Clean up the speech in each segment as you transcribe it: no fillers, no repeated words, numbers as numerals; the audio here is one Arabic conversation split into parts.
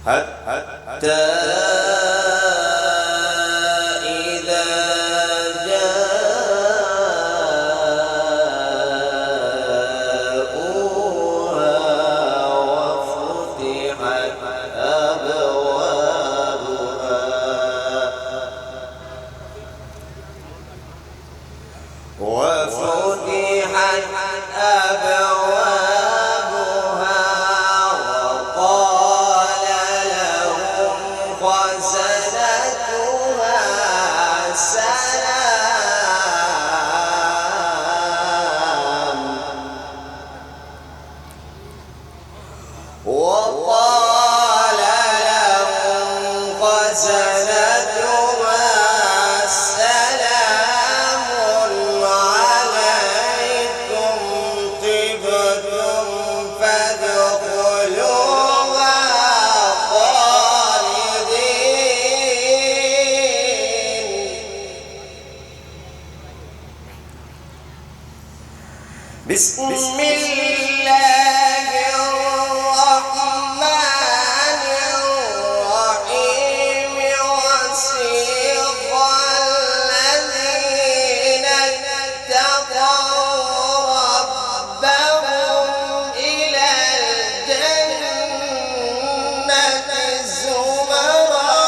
حتى إذا جاءوها وفتحت أبوابها وقال لهم خزنتها سلام وقال لهم خزنتها سلام عليكم طبتم فادخلوها خالدين. بسم الله الرحمن الرحيم. وسيق الذين اتقوا ربهم إلى الجنة زمرا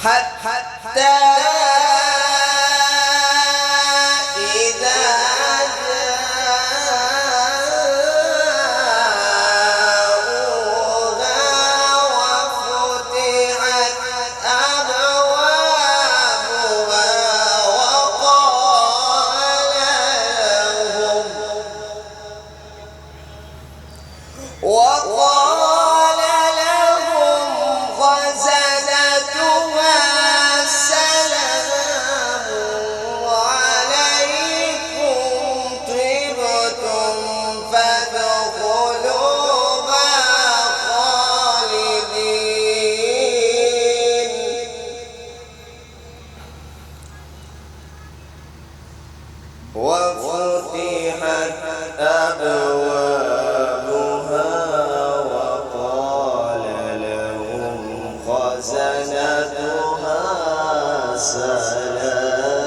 حتى وقال لهم خزنتها سلام عليكم طبتم فادخلوها خالدين. وفتحت أبوابها وقال لهم خزنتها سلام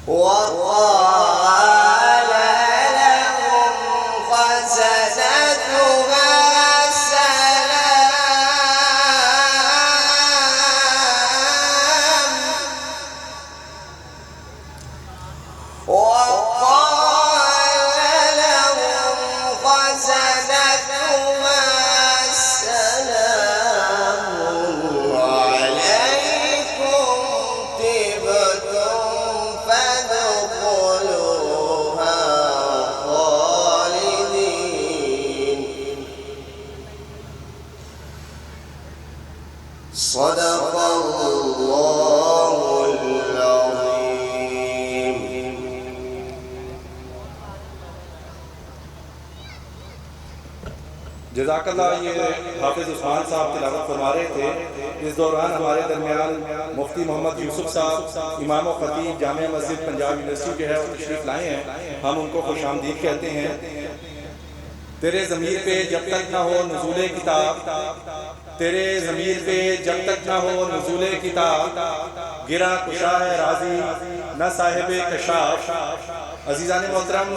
وقال لهم خزنتها سلام وقال لهم خزنتها سلام عليكم طبتم فادخلوها خالدين. صدق الله العظيم. जज़ाकल्लाह। ये हाफिज़ उस्मान साहब तिलावत फरमा रहे थे। इस दौरान हमारे दरमियान मुफ्ती मोहम्मद यूसुफ साहब इमाम व ख़तीब जामिया मस्जिद पंजाब यूनिवर्सिटी के है और तशरीफ़ लाए हैं। हम उनको खुशामदीद कहते हैं। तेरे ज़मीर पे जब तक ना हो नुज़ूले किताब, तेरे ज़मीर पे जब तक ना हो नुज़ूले किताब, गिरा कुशा है राज़ी न साहिब कशाफ। अज़ीज़ान मोहतरम,